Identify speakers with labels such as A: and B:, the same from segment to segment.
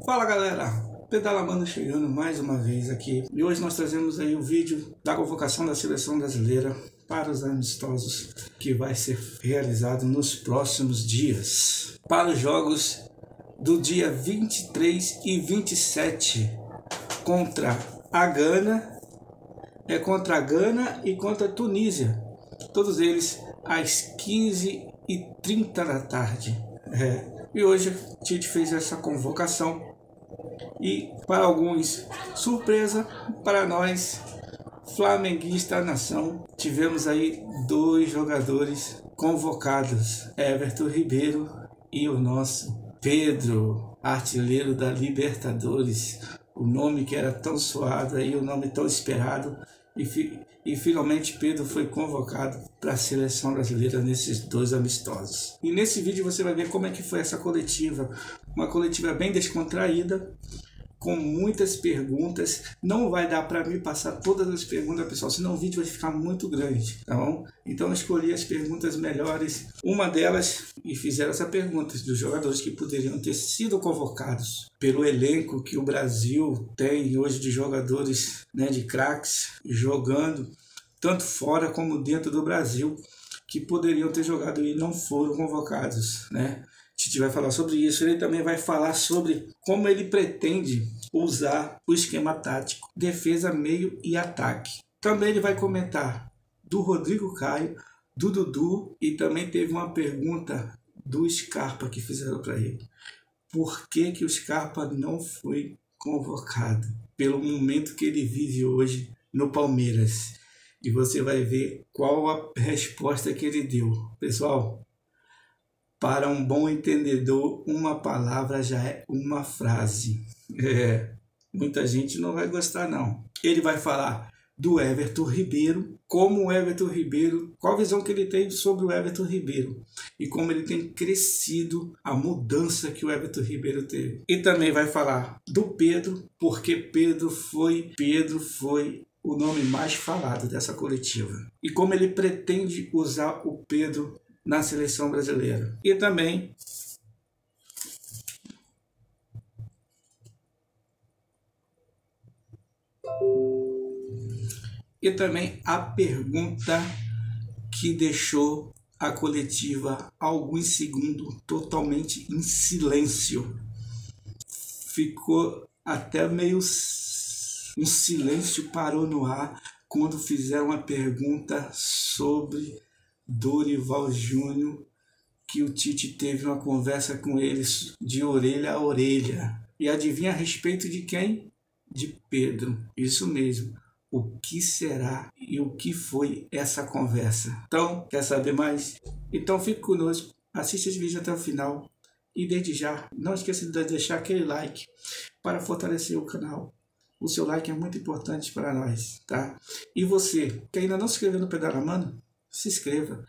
A: Fala galera, Pedalamando chegando mais uma vez aqui e hoje nós trazemos aí o vídeo da convocação da seleção brasileira para os amistosos que vai ser realizado nos próximos dias para os jogos do dia 23 e 27 contra a Gana, contra a Gana e contra a Tunísia, todos eles às 15h30 da tarde. E hoje a Tite fez essa convocação e para alguns surpresa, para nós flamenguista nação, tivemos aí dois jogadores convocados, Everton Ribeiro e o nosso Pedro, artilheiro da Libertadores, o nome que era tão suado aí, o nome tão esperado, e finalmente Pedro foi convocado para a seleção brasileira nesses dois amistosos. E nesse vídeo você vai ver como é que foi essa coletiva, uma coletiva bem descontraída, com muitas perguntas. Não vai dar para mim passar todas as perguntas, pessoal, senão o vídeo vai ficar muito grande, tá bom? Então eu escolhi as perguntas melhores, uma delas, e fizeram essa pergunta dos jogadores que poderiam ter sido convocados pelo elenco que o Brasil tem hoje de jogadores, né, de craques, jogando tanto fora como dentro do Brasil, que poderiam ter jogado e não foram convocados, né? Tite vai falar sobre isso. Ele também vai falar sobre como ele pretende usar o esquema tático, defesa, meio e ataque. Também ele vai comentar do Rodrigo Caio, do Dudu, e também teve uma pergunta do Scarpa que fizeram para ele. Por que que o Scarpa não foi convocado? Pelo momento que ele vive hoje no Palmeiras. E você vai ver qual a resposta que ele deu. Pessoal, para um bom entendedor, uma palavra já é uma frase. Muita gente não vai gostar não. Ele vai falar do Everton Ribeiro, como o Everton Ribeiro, qual a visão que ele tem sobre o Everton Ribeiro e como ele tem crescido, a mudança que o Everton Ribeiro teve. E também vai falar do Pedro, porque Pedro foi o nome mais falado dessa coletiva. E como ele pretende usar o Pedro na seleção brasileira. E também a pergunta que deixou a coletiva alguns segundos totalmente em silêncio. Ficou até meio um silêncio, parou no ar quando fizeram uma pergunta sobre Dorival Júnior, que o Tite teve uma conversa com eles de orelha a orelha. E adivinha a respeito de quem? De Pedro. Isso mesmo. O que será e o que foi essa conversa? Então, quer saber mais? Então fique conosco, assista esse vídeo até o final e desde já, não esqueça de deixar aquele like para fortalecer o canal. O seu like é muito importante para nós, tá? E você, que ainda não se inscreveu no Pedalamando, se inscreva.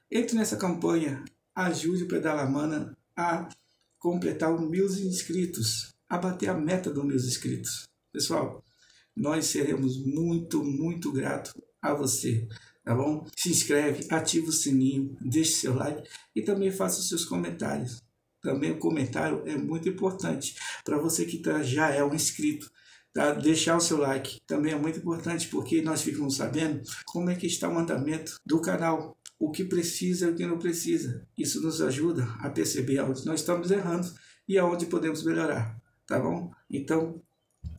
A: Entre nessa campanha, ajude o Pedalamando a completar os 1000 inscritos, a bater a meta dos 1000 inscritos. Pessoal, nós seremos muito gratos a você, tá bom? Se inscreve, ativa o sininho, deixe seu like e também faça os seus comentários. Também o comentário é muito importante para você que já é um inscrito. Tá? Deixar o seu like também é muito importante, porque nós ficamos sabendo como é que está o andamento do canal, o que precisa e o que não precisa. Isso nos ajuda a perceber onde nós estamos errando e aonde podemos melhorar, tá bom? Então,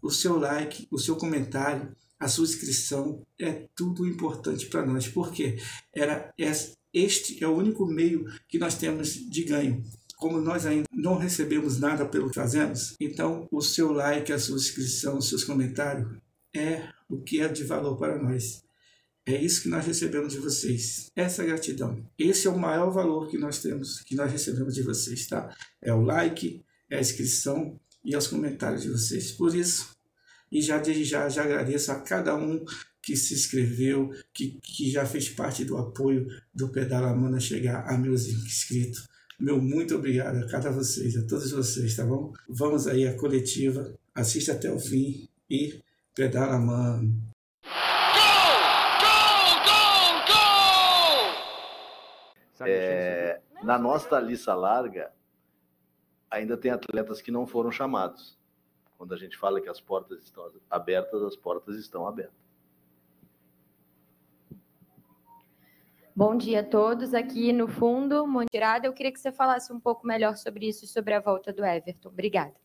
A: o seu like, o seu comentário, a sua inscrição é tudo importante para nós, porque este é o único meio que nós temos de ganho. Como nós ainda não recebemos nada pelo que fazemos, então o seu like, a sua inscrição, os seus comentários é o que é de valor para nós. É isso que nós recebemos de vocês. Essa gratidão. Esse é o maior valor que nós temos, que nós recebemos de vocês, tá? É o like, é a inscrição e os comentários de vocês. Por isso, e desde já agradeço a cada um que se inscreveu, que já fez parte do apoio do Pedalamando a chegar a 1000 inscritos. Meu muito obrigado a cada vocês, a todos vocês, tá bom? Vamos aí à coletiva, assista até o fim e Pedalamando.
B: Na nossa lista larga, ainda tem atletas que não foram chamados. Quando a gente fala que as portas estão abertas, as portas estão abertas.
C: Bom dia a todos. Aqui no fundo, Montirada, eu queria que você falasse um pouco melhor sobre isso, sobre a volta do Everton. Obrigada.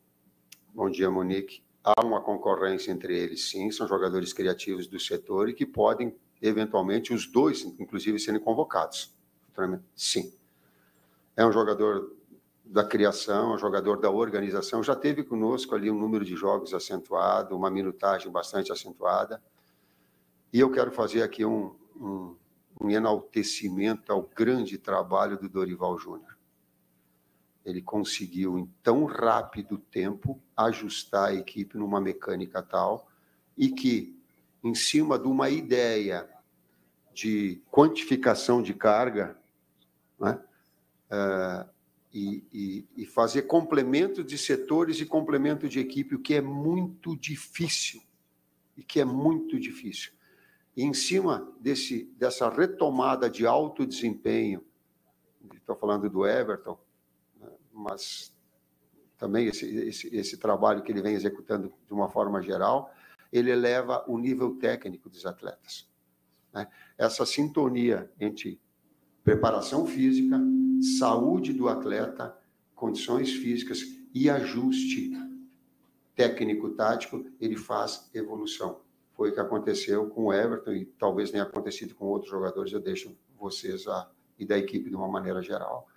D: Bom dia, Monique. Há uma concorrência entre eles, sim, são jogadores criativos do setor e que podem, eventualmente, os dois, inclusive, serem convocados. Sim. É um jogador da criação, é um jogador da organização, já teve conosco ali um número de jogos acentuado, uma minutagem bastante acentuada, e eu quero fazer aqui um enaltecimento ao grande trabalho do Dorival Júnior. Ele conseguiu, em tão rápido tempo, ajustar a equipe numa mecânica tal e que, em cima de uma ideia de quantificação de carga, né, e fazer complemento de setores e complemento de equipe, o que é muito difícil, E em cima dessa retomada de alto desempenho, estou falando do Everton, mas também esse trabalho que ele vem executando de uma forma geral, ele eleva o nível técnico dos atletas, né? Essa sintonia entre preparação física, saúde do atleta, condições físicas e ajuste técnico-tático, ele faz evolução. Foi o que aconteceu com o Everton e talvez tenha acontecido com outros jogadores, eu deixo vocês e da equipe de uma maneira geral.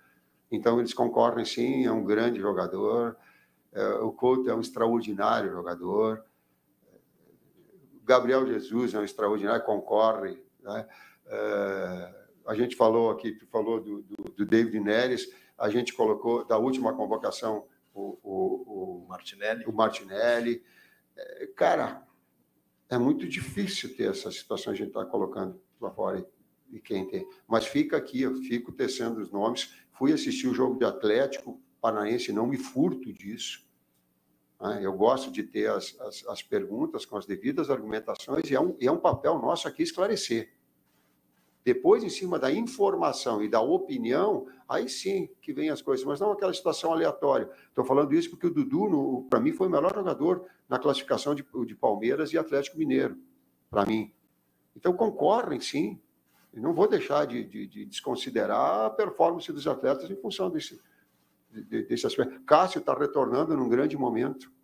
D: Então, eles concorrem, sim, é um grande jogador, o Couto é um extraordinário jogador, o Gabriel Jesus é um extraordinário, concorre, né? A gente falou aqui, tu falou do David Neres, a gente colocou, da última convocação, o Martinelli. Cara, é muito difícil ter essa situação, a gente está colocando lá fora e quem tem. Mas fica aqui, eu fico tecendo os nomes. Fui assistir o jogo de Atlético Paranaense, não me furto disso. Né? Eu gosto de ter as perguntas com as devidas argumentações e é um papel nosso aqui esclarecer. Depois, em cima da informação e da opinião, aí sim que vem as coisas, mas não aquela situação aleatória. Estou falando isso porque o Dudu, para mim, foi o melhor jogador na classificação de Palmeiras e Atlético Mineiro, para mim. Então, concorrem, sim. E não vou deixar de desconsiderar a performance dos atletas em função desse aspecto. Cássio está retornando num grande momento.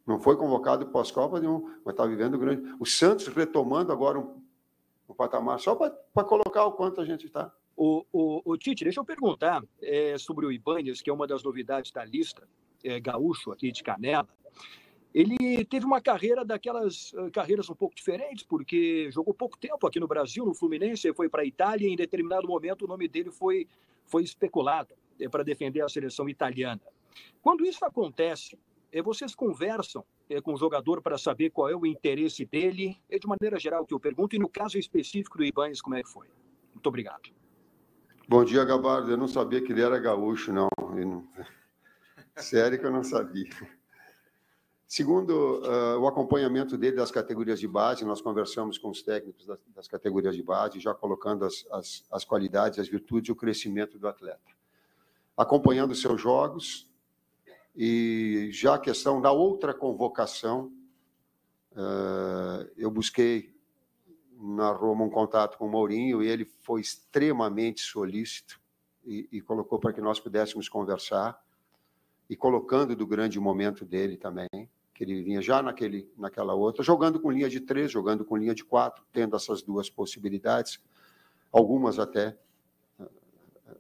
D: Não foi convocado pós-Copa nenhum, mas está vivendo grande. O Santos retomando agora um patamar, só para colocar o quanto a gente está.
E: O Tite, deixa eu perguntar sobre o Ibáñez, que é uma das novidades da lista, gaúcho aqui de Canela. Ele teve uma carreira daquelas carreiras um pouco diferentes, porque jogou pouco tempo aqui no Brasil, no Fluminense, foi para a Itália e em determinado momento o nome dele foi especulado para defender a seleção italiana. Quando isso acontece, vocês conversam com o jogador para saber qual é o interesse dele? É de maneira geral que eu pergunto, e no caso específico do Ibáñez, como é que foi? Muito obrigado.
D: Bom dia, Gabardo. Eu não sabia que ele era gaúcho, não. Sério que eu não sabia. Segundo o acompanhamento dele das categorias de base, nós conversamos com os técnicos das categorias de base, já colocando as qualidades, as virtudes e o crescimento do atleta. Acompanhando os seus jogos, e já a questão da outra convocação, eu busquei na Roma um contato com o Mourinho e ele foi extremamente solícito e colocou para que nós pudéssemos conversar, e colocando do grande momento dele também, que ele vinha já naquela outra, jogando com linha de 3, jogando com linha de 4, tendo essas duas possibilidades, algumas até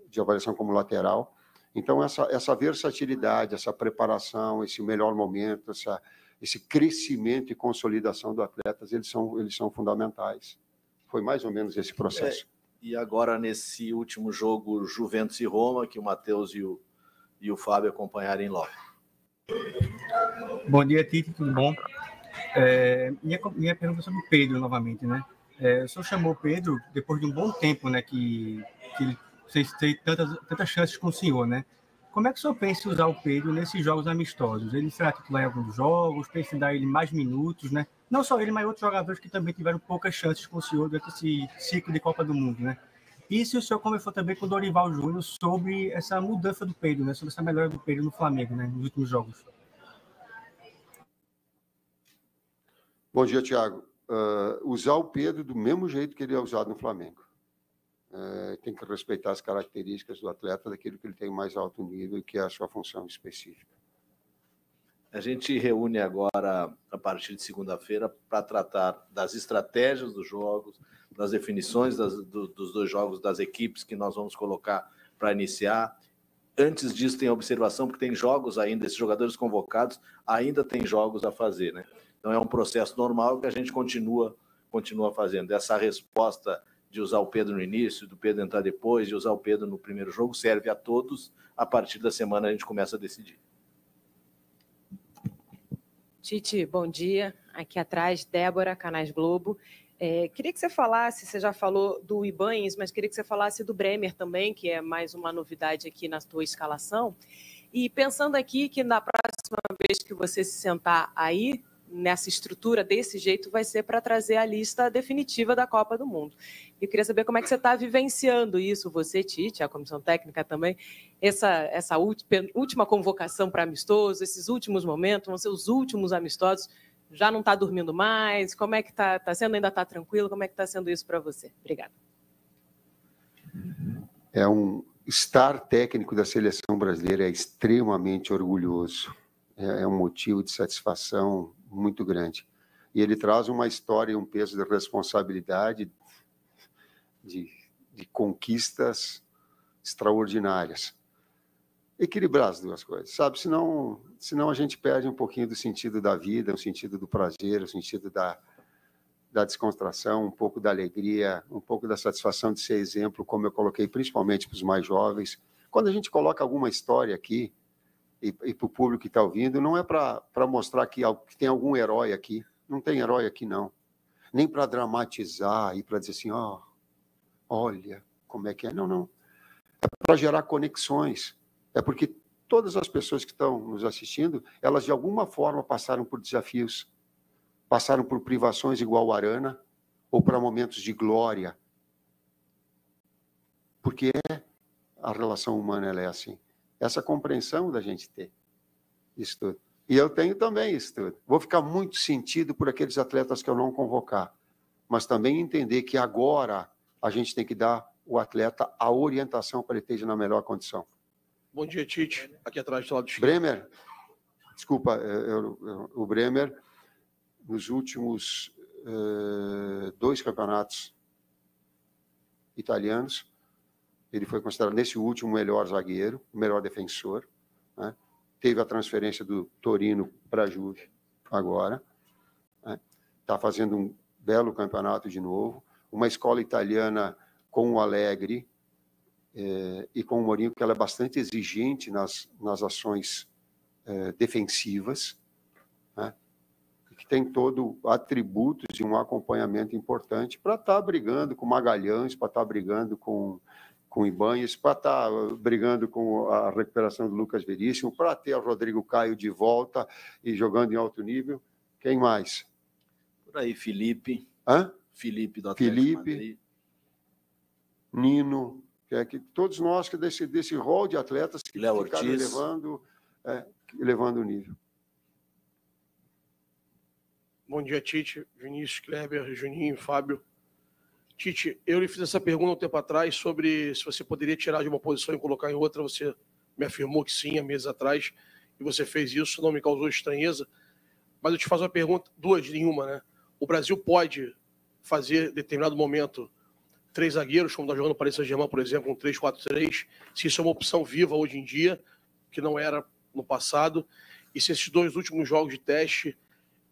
D: de avaliação como lateral. Então, essa versatilidade, essa preparação, esse melhor momento, esse crescimento e consolidação do atleta, eles são fundamentais. Foi mais ou menos esse processo.
B: E agora, nesse último jogo, Juventus e Roma, que o Matheus e o Fábio acompanharem logo.
F: Bom dia, Tite, tudo bom? Minha pergunta é sobre o Pedro, novamente, né? O senhor chamou o Pedro depois de um bom tempo, né, que ele tem tantas chances com o senhor, né? Como é que o senhor pensa em usar o Pedro nesses jogos amistosos? Ele será titular em alguns jogos? Pensa em dar ele mais minutos, né? Não só ele, mas outros jogadores que também tiveram poucas chances com o senhor durante esse ciclo de Copa do Mundo, né? E se o senhor conversou também com o Dorival Júnior sobre essa mudança do Pedro, né? Sobre essa melhora do Pedro no Flamengo, né? Nos últimos jogos.
D: Bom dia, Thiago. Usar o Pedro do mesmo jeito que ele é usado no Flamengo. Tem que respeitar as características do atleta, daquilo que ele tem mais alto nível, que é a sua função específica.
B: A gente reúne agora, a partir de segunda-feira, para tratar das estratégias dos jogos, das definições dos dois jogos, das equipes que nós vamos colocar para iniciar. Antes disso, tem a observação, porque tem jogos ainda, esses jogadores convocados ainda têm jogos a fazer, né? Então, é um processo normal que a gente continua fazendo. Essa resposta de usar o Pedro no início, do Pedro entrar depois, de usar o Pedro no primeiro jogo, serve a todos. A partir da semana, a gente começa a decidir.
G: Tite, bom dia. Aqui atrás, Débora, Canais Globo. Queria que você falasse, você já falou do Ibañez, mas queria que você falasse do Bremer também, que é mais uma novidade aqui na tua escalação. E pensando aqui que na próxima vez que você se sentar aí, nessa estrutura desse jeito, vai ser para trazer a lista definitiva da Copa do Mundo. Eu queria saber como é que você está vivenciando isso, você, Tite, a comissão técnica também, essa última convocação para amistoso, esses últimos momentos, vão ser os últimos amistosos, já não está dormindo mais, como é que está sendo, ainda está tranquilo, como é que está sendo isso para você? Obrigada.
D: Estar técnico da seleção brasileira é extremamente orgulhoso, é um motivo de satisfação muito grande. E ele traz uma história e um peso de responsabilidade, de conquistas extraordinárias. Equilibrar as duas coisas, sabe? Senão a gente perde um pouquinho do sentido da vida, o sentido do prazer, o sentido da descontração, um pouco da alegria, um pouco da satisfação de ser exemplo, como eu coloquei principalmente para os mais jovens. Quando a gente coloca alguma história aqui, e para o público que está ouvindo, não é para mostrar que tem algum herói aqui. Não tem herói aqui, não. Nem para dramatizar e para dizer assim, olha como é que é. Não. É para gerar conexões. É porque todas as pessoas que estão nos assistindo, elas de alguma forma passaram por desafios, passaram por privações igual o Arana, ou para momentos de glória. Porque a relação humana ela é assim. Essa compreensão da gente ter isso tudo. E eu tenho também isso tudo. Vou ficar muito sentido por aqueles atletas que eu não convocar, mas também entender que agora a gente tem que dar o atleta a orientação para ele esteja na melhor condição.
H: Bom dia, Tite. Aqui atrás do lado de
D: Bremer, desculpa, o Bremer, nos últimos 2 campeonatos italianos, ele foi considerado, nesse último, o melhor zagueiro, o melhor defensor, né? Teve a transferência do Torino para a Juve agora, né? Está fazendo um belo campeonato de novo, uma escola italiana com o Allegri e com o Mourinho, que ela é bastante exigente nas ações defensivas, né? Que tem todo atributos de um acompanhamento importante para estar brigando com Magalhães, para estar brigando com Ibañez, para estar brigando com a recuperação do Lucas Veríssimo, para ter o Rodrigo Caio de volta e jogando em alto nível. Quem mais?
B: Por aí, Felipe.
D: Hã?
B: Felipe do Atlético de Madrid.
D: Nino, que todos nós que desse rol de atletas que
B: Léo
D: ficaram
B: Ortiz.
D: elevando o nível.
H: Bom dia, Tite, Vinícius, Kleber, Juninho, Fábio. Tite, eu lhe fiz essa pergunta um tempo atrás sobre se você poderia tirar de uma posição e colocar em outra. Você me afirmou que sim, há meses atrás, e você fez isso, não me causou estranheza. Mas eu te faço uma pergunta, 2 em uma, né? O Brasil pode fazer, em determinado momento, 3 zagueiros, como está jogando o Paris Saint-Germain, por exemplo, um 3-4-3, se isso é uma opção viva hoje em dia, que não era no passado, e se esses 2 últimos jogos de teste,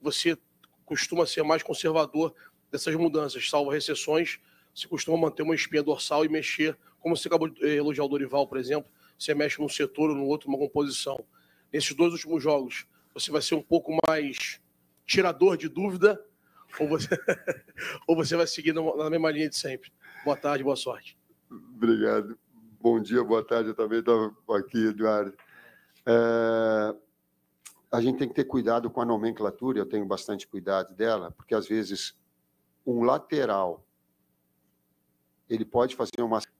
H: você costuma ser mais conservador dessas mudanças, salvo recessões, você costuma manter uma espinha dorsal e mexer, como você acabou de elogiar o Dorival, por exemplo, você mexe num setor ou no outro, numa composição. Nesses 2 últimos jogos, você vai ser um pouco mais tirador de dúvida, ou você vai seguir na mesma linha de sempre? Boa tarde, boa sorte.
D: Obrigado. Bom dia, boa tarde. Eu também estava aqui, Eduardo. A gente tem que ter cuidado com a nomenclatura, eu tenho bastante cuidado dela, porque às vezes um lateral Ele pode fazer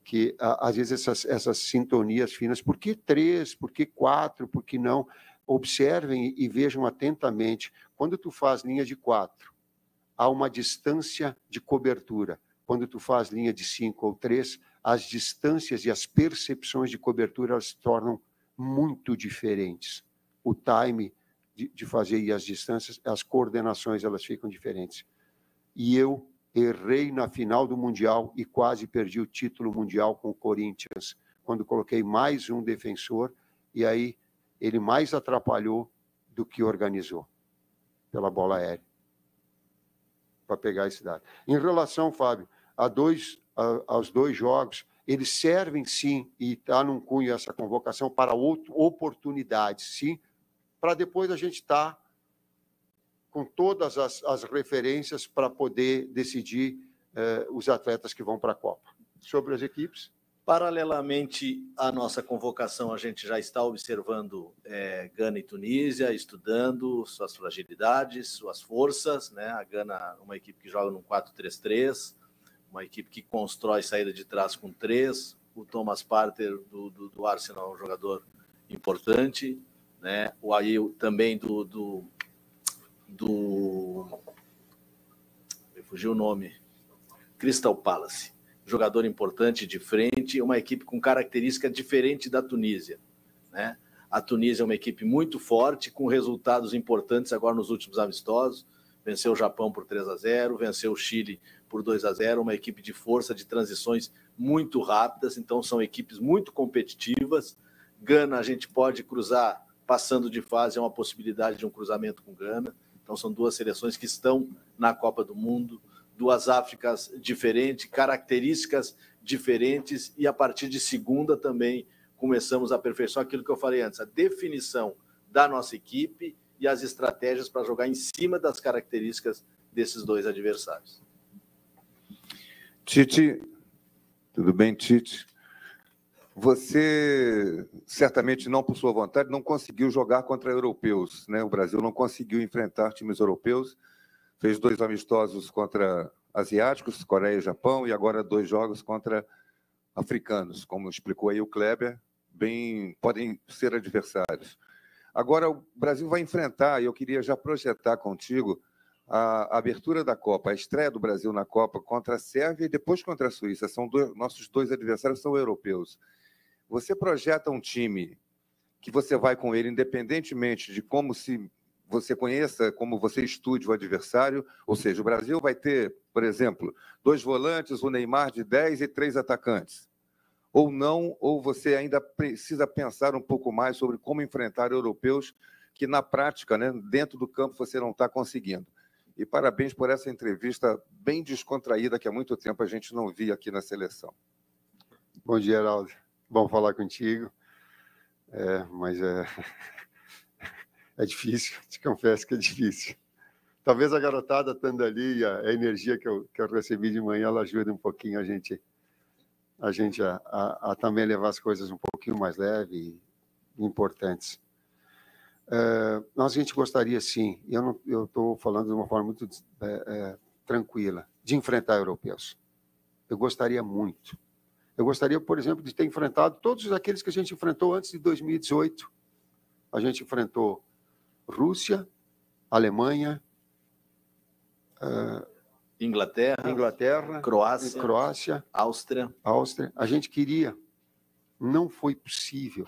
D: que, às vezes, essas sintonias finas, por que 3, por que 4, por que não? Observem e vejam atentamente. Quando tu faz linha de 4, há uma distância de cobertura. Quando tu faz linha de 5 ou 3, as distâncias e as percepções de cobertura elas se tornam muito diferentes. O time de fazer e as distâncias, as coordenações, elas ficam diferentes. E eu errei na final do Mundial e quase perdi o título mundial com o Corinthians, quando coloquei mais um defensor, e aí ele mais atrapalhou do que organizou, pela bola aérea, para pegar esse dado. Em relação, Fábio, aos 2 jogos, eles servem, sim, e está num cunho essa convocação, para oportunidades, sim, para depois a gente estar com todas as referências para poder decidir os atletas que vão para a Copa. Sobre as equipes?
B: Paralelamente à nossa convocação, a gente já está observando Gana e Tunísia, estudando suas fragilidades, suas forças, né? A Gana, uma equipe que joga num 4-3-3, uma equipe que constrói saída de trás com 3. O Thomas Partey do Arsenal é um jogador importante, né? O Ayew também me fugiu o nome, Crystal Palace, jogador importante de frente, uma equipe com característica diferente da Tunísia, né? A Tunísia é uma equipe muito forte, com resultados importantes agora nos últimos amistosos, venceu o Japão por 3-0, venceu o Chile por 2-0, uma equipe de força, de transições muito rápidas, então são equipes muito competitivas. Gana a gente pode cruzar, passando de fase, é uma possibilidade de um cruzamento com Gana. Então, são 2 seleções que estão na Copa do Mundo, 2 Áfricas diferentes, características diferentes, e a partir de segunda também começamos a aperfeiçoar aquilo que eu falei antes, a definição da nossa equipe e as estratégias para jogar em cima das características desses 2 adversários.
I: Tite, tudo bem, Tite? Você, certamente não por sua vontade, não conseguiu jogar contra europeus, né? O Brasil não conseguiu enfrentar times europeus, fez 2 amistosos contra asiáticos, Coreia e Japão, e agora 2 jogos contra africanos, como explicou aí o Kleber, podem ser adversários. Agora, o Brasil vai enfrentar, e eu queria já projetar contigo, a abertura da Copa, a estreia do Brasil na Copa contra a Sérvia e depois contra a Suíça. Nossos 2 adversários são europeus. Você projeta um time que você vai com ele, independentemente de como se você conheça, como você estude o adversário, ou seja, o Brasil vai ter, por exemplo, 2 volantes, o Neymar de 10 e 3 atacantes. Ou não, ou você ainda precisa pensar um pouco mais sobre como enfrentar europeus que, na prática, né, dentro do campo, você não está conseguindo. E parabéns por essa entrevista bem descontraída, que há muito tempo a gente não via aqui na seleção.
D: Bom dia, Heraldo. Bom falar contigo. Mas é difícil, te confesso que é difícil. Talvez a garotada estando ali, a energia que eu recebi de manhã, ela ajude um pouquinho a gente a também levar as coisas um pouquinho mais leves e importantes. A gente gostaria, sim, e eu estou falando de uma forma muito tranquila, de enfrentar europeus. Eu gostaria muito. Eu gostaria, por exemplo, de ter enfrentado todos aqueles que a gente enfrentou antes de 2018. A gente enfrentou Rússia, Alemanha,
B: Inglaterra,
D: Croácia,
B: Áustria.
D: A gente queria. Não foi possível.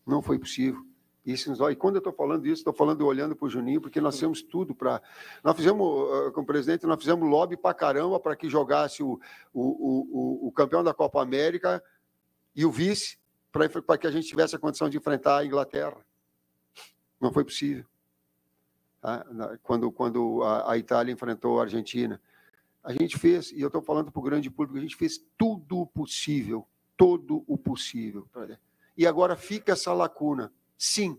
D: Não foi possível. E quando eu estou falando isso, estou falando olhando para o Juninho, porque nós temos tudo para... Nós fizemos, com o presidente, nós fizemos lobby para caramba para que jogasse o campeão da Copa América e o vice, para que a gente tivesse a condição de enfrentar a Inglaterra. Não foi possível. Quando a Itália enfrentou a Argentina, a gente fez, e eu estou falando para o grande público, a gente fez tudo o possível, todo o possível. E agora fica essa lacuna. Sim.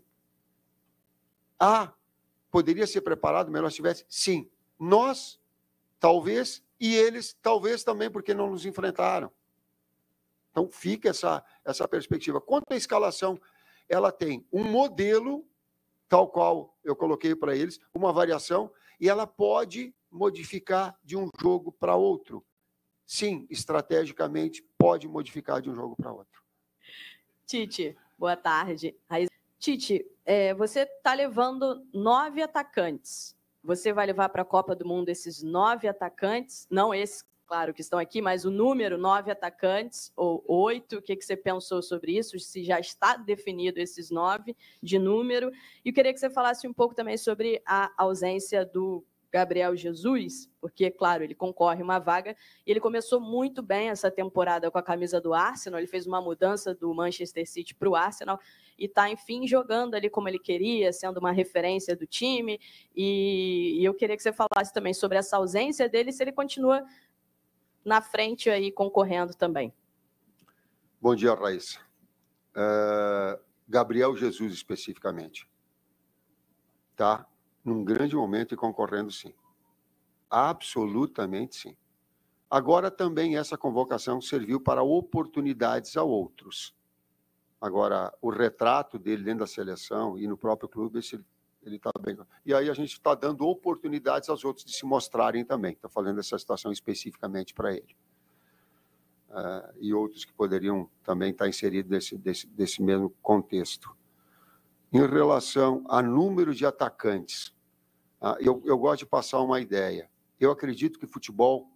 D: Poderia ser preparado melhor se tivesse? Sim. Nós, talvez, e eles, talvez também, porque não nos enfrentaram. Então, fica essa perspectiva. Quanto à escalação, ela tem um modelo, tal qual eu coloquei para eles, uma variação, e ela pode modificar de um jogo para outro. sim, estrategicamente pode modificar de um jogo para outro.
G: Tite, boa tarde. Tite, você está levando 9 atacantes. Você vai levar para a Copa do Mundo esses 9 atacantes? Não esses, claro, que estão aqui, mas o número 9 atacantes, ou 8, o que você pensou sobre isso? Se já está definido esses 9 de número. E eu queria que você falasse um pouco também sobre a ausência do Gabriel Jesus, porque, claro, ele concorre uma vaga, e ele começou muito bem essa temporada com a camisa do Arsenal, ele fez uma mudança do Manchester City para o Arsenal, e está, enfim, jogando ali como ele queria, sendo uma referência do time, e eu queria que você falasse também sobre essa ausência dele, se ele continua na frente aí, concorrendo também.
D: Bom dia, Raíssa. Gabriel Jesus, especificamente. Tá? Num grande momento e concorrendo, sim. Absolutamente, sim. Agora, também essa convocação serviu para oportunidades a outros. Agora, o retrato dele dentro da seleção e no próprio clube, ele está bem. E aí a gente está dando oportunidades aos outros de se mostrarem também. Estou falando dessa situação especificamente para ele. E outros que poderiam também estar inseridos desse mesmo contexto. Em relação a número de atacantes, eu gosto de passar uma ideia. Eu acredito que futebol,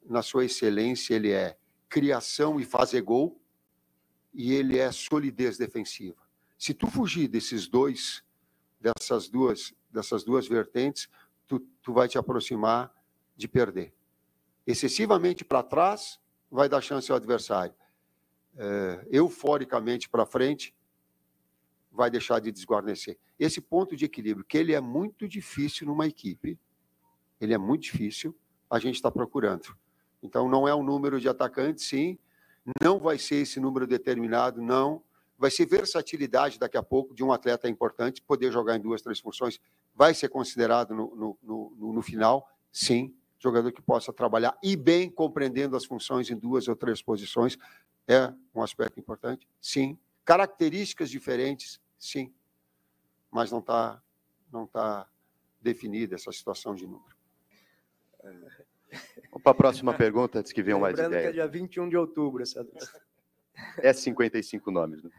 D: na sua excelência, ele é criação e fazer gol, e ele é solidez defensiva. Se tu fugir dessas duas vertentes, tu vai te aproximar de perder. Excessivamente para trás, vai dar chance ao adversário. Euforicamente para frente, vai deixar de desguarnecer. Esse ponto de equilíbrio, que ele é muito difícil numa equipe, ele é muito difícil, a gente está procurando. Então, não é um número de atacantes, sim, não vai ser esse número determinado, não. Vai ser versatilidade daqui a pouco de um atleta importante, poder jogar em 2, 3 funções, vai ser considerado no final, sim, jogador que possa trabalhar e bem compreendendo as funções em 2 ou 3 posições, é um aspecto importante, sim. Características diferentes, sim, mas não tá definida essa situação de número.
J: Vamos para a próxima pergunta, antes que venham mais ideias.
K: Lembrando que é dia 21 de outubro.
J: É 55 nomes. Né?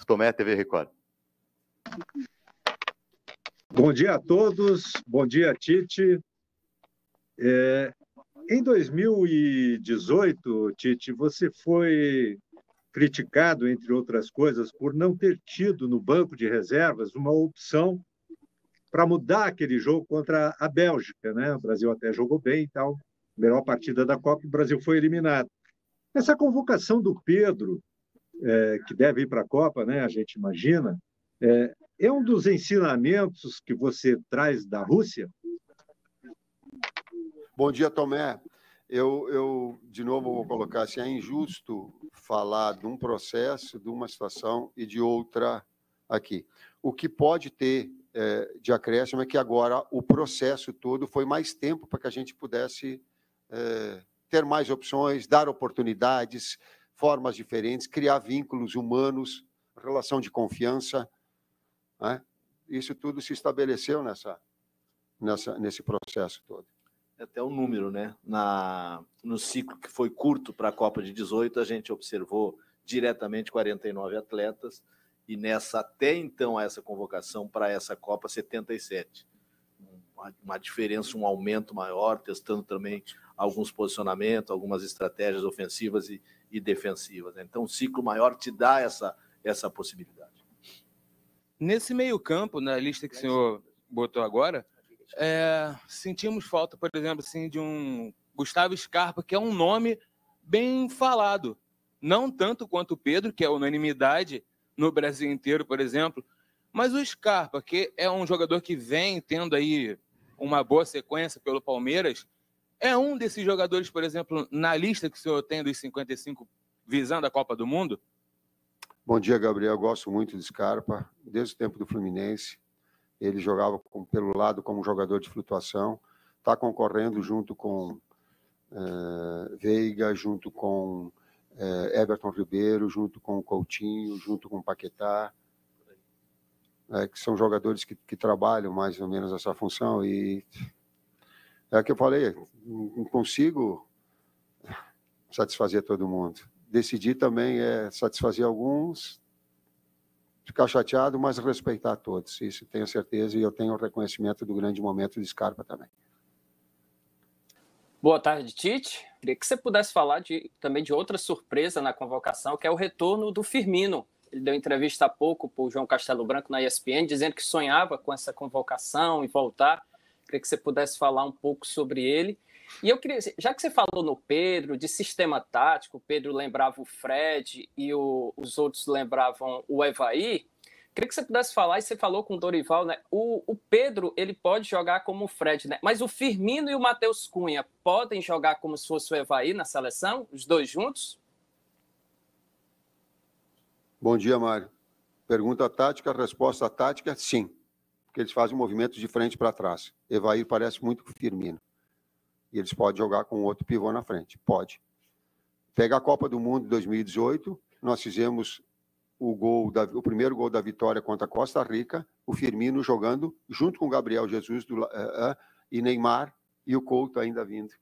J: Tomé, TV Record.
L: Bom dia a todos, bom dia, Tite. Em 2018, Tite, você foi criticado, entre outras coisas, por não ter tido no banco de reservas uma opção para mudar aquele jogo contra a Bélgica, né? O Brasil até jogou bem e tal, melhor partida da Copa, o Brasil foi eliminado. Essa convocação do Pedro, que deve ir para a Copa, né? A gente imagina, é um dos ensinamentos que você traz da Rússia?
D: Bom dia, Tomé. Eu, de novo, vou colocar assim, é injusto falar de um processo, de uma situação e de outra aqui. O que pode ter de acréscimo é que agora o processo todo foi mais tempo para que a gente pudesse ter mais opções, dar oportunidades, formas diferentes, criar vínculos humanos, relação de confiança, né? Isso tudo se estabeleceu nesse processo todo.
B: Até o número, né? No ciclo que foi curto para a Copa de 18, a gente observou diretamente 49 atletas e até então essa convocação para essa Copa 77. Uma diferença, um aumento maior, testando também alguns posicionamentos, algumas estratégias ofensivas e defensivas. Então, um ciclo maior te dá essa possibilidade.
M: Nesse meio-campo, na lista que o senhor botou agora, sentimos falta, por exemplo, assim, de um Gustavo Scarpa, que é um nome bem falado. Não tanto quanto o Pedro, que é unanimidade no Brasil inteiro, por exemplo, mas o Scarpa, que é um jogador que vem tendo aí uma boa sequência pelo Palmeiras, é um desses jogadores, por exemplo, na lista que o senhor tem dos 55 visando a Copa do Mundo?
D: Bom dia, Gabriel. Eu gosto muito de Scarpa, desde o tempo do Fluminense. Ele jogava pelo lado como jogador de flutuação, está concorrendo junto com Veiga, junto com Everton Ribeiro, junto com Coutinho, junto com Paquetá, que são jogadores que trabalham mais ou menos essa função. E é o que eu falei, não consigo satisfazer todo mundo. Decidir também é satisfazer alguns, ficar chateado, mas respeitar todos. Isso tenho certeza, e eu tenho o reconhecimento do grande momento de Scarpa também.
K: Boa tarde, Tite. Queria que você pudesse falar também de outra surpresa na convocação, que é o retorno do Firmino. Ele deu entrevista há pouco para o João Castelo Branco na ESPN, dizendo que sonhava com essa convocação e voltar. Queria que você pudesse falar um pouco sobre ele. E eu queria, já que você falou no Pedro, de sistema tático, o Pedro lembrava o Fred e os outros lembravam o Evaí, queria que você pudesse falar, e você falou com o Dorival, né? O Pedro, ele pode jogar como o Fred, né? Mas o Firmino e o Matheus Cunha podem jogar como se fosse o Evaí na seleção, os dois juntos?
D: Bom dia, Mário. Pergunta tática, resposta tática, sim. Porque eles fazem movimentos de frente para trás. Evaí parece muito com o Firmino. E eles podem jogar com outro pivô na frente. Pode. Pega a Copa do Mundo de 2018, nós fizemos o primeiro gol da vitória contra a Costa Rica, o Firmino jogando junto com o Gabriel Jesus e Neymar, e o Couto ainda vindo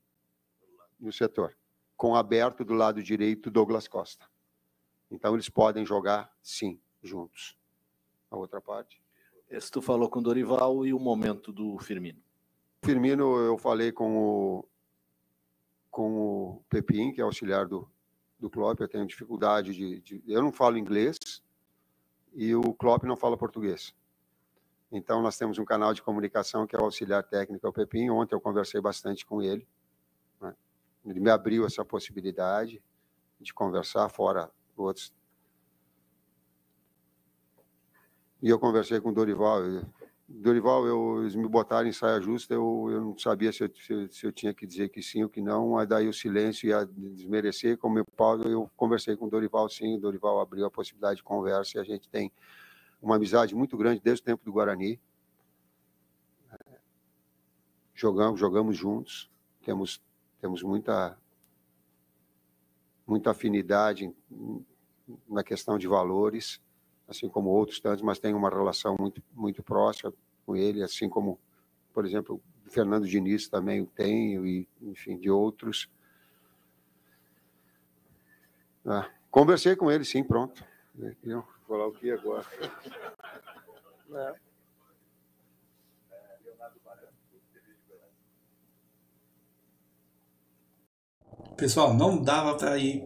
D: no setor, com aberto do lado direito Douglas Costa. Então eles podem jogar, sim, juntos. A outra parte.
B: Esse tu falou com o Dorival e o momento do Firmino.
D: Firmino, eu falei com o Pepin, que é auxiliar do Klopp. Eu tenho dificuldade eu não falo inglês e o Klopp não fala português. Então, nós temos um canal de comunicação que é o auxiliar técnico, é o Pepin. Ontem eu conversei bastante com ele, né? Ele me abriu essa possibilidade de conversar fora outros. E eu conversei com o Dorival. Eles me botaram em saia justa, eu não sabia se eu tinha que dizer que sim ou que não, mas daí o silêncio ia desmerecer. Como eu conversei com o Dorival, sim, o Dorival abriu a possibilidade de conversa, e a gente tem uma amizade muito grande desde o tempo do Guarani. Jogamos juntos, temos muita afinidade na questão de valores, assim como outros tantos, mas tem uma relação muito, muito próxima com ele, assim como, por exemplo, o Fernando Diniz também tem, e, enfim, de outros. Conversei com ele, sim, pronto. Eu vou falar o que agora?
A: Pessoal, não dava para ir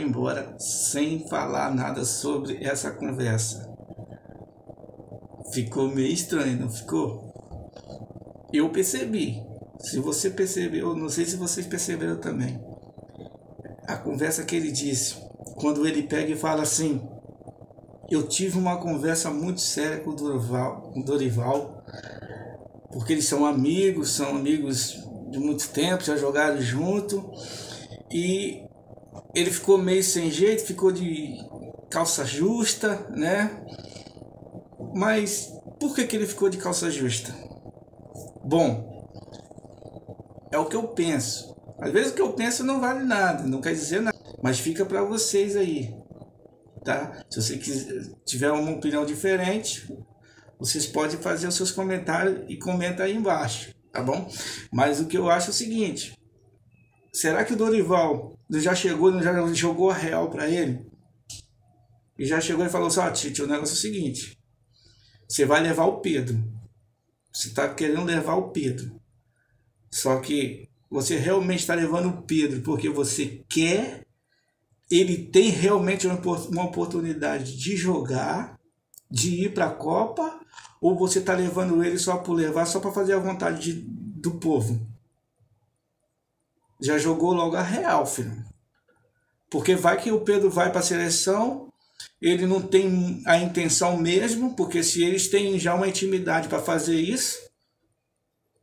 A: embora sem falar nada sobre essa conversa. Ficou meio estranho, não ficou? Eu percebi. Se você percebeu, não sei se vocês perceberam também. A conversa que ele disse, quando ele pega e fala assim: eu tive uma conversa muito séria com o Dorival, porque eles são amigos de muito tempo, já jogaram junto, e ele ficou meio sem jeito, ficou de calça justa, né? Mas por que ele ficou de calça justa? Bom, é o que eu penso. Às vezes o que eu penso não vale nada, não quer dizer nada, mas fica para vocês aí, tá? Se você tiver uma opinião diferente, vocês podem fazer os seus comentários e comenta aí embaixo, tá bom? Mas o que eu acho é o seguinte: será que o Dorival já chegou, já jogou a real para ele? E já chegou e falou assim: Tite, o negócio é o seguinte, você vai levar o Pedro. Você está querendo levar o Pedro. Só que você realmente está levando o Pedro porque você quer, ele tem realmente uma oportunidade de jogar, de ir para a Copa, ou você está levando ele só por levar, só para fazer a vontade do povo? Já jogou logo a real, filho. Porque vai que o Pedro vai para a seleção, ele não tem a intenção mesmo, porque se eles têm já uma intimidade para fazer isso,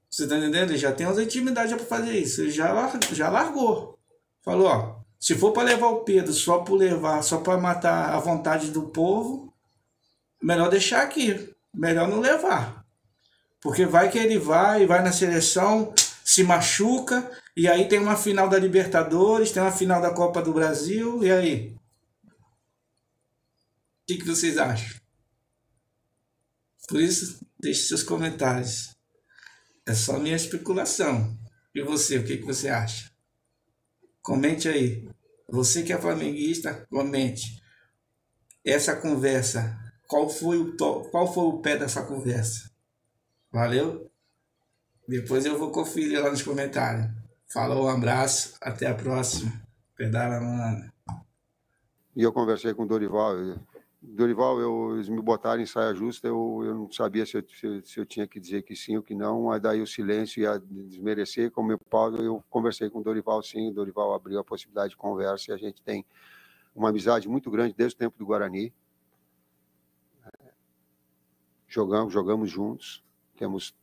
A: você tá entendendo? Ele já tem uma intimidade para fazer isso, ele já largou. Falou, ó, se for para levar o Pedro só por levar, só para matar a vontade do povo, melhor deixar aqui, melhor não levar. Porque vai que ele vai na seleção, se machuca, e aí tem uma final da Libertadores, tem uma final da Copa do Brasil, e aí? O que vocês acham? Por isso, deixe seus comentários. É só minha especulação. E você, o que você acha? Comente aí. Você que é flamenguista, comente. Essa conversa, qual foi o pé dessa conversa? Valeu? Depois eu vou conferir lá nos comentários. Falou, um abraço, até a próxima. Pedala, mano.
D: E eu conversei com o Dorival. Dorival, eles me botaram em saia justa, eu não sabia se eu tinha que dizer que sim ou que não, mas daí o silêncio ia desmerecer. Como eu conversei com o Dorival, sim, o Dorival abriu a possibilidade de conversa e a gente tem uma amizade muito grande desde o tempo do Guarani. Jogamos juntos, temos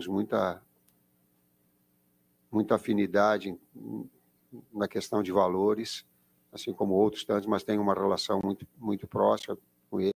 D: muita afinidade na questão de valores, assim como outros tantos, mas tem uma relação muito próxima com ele.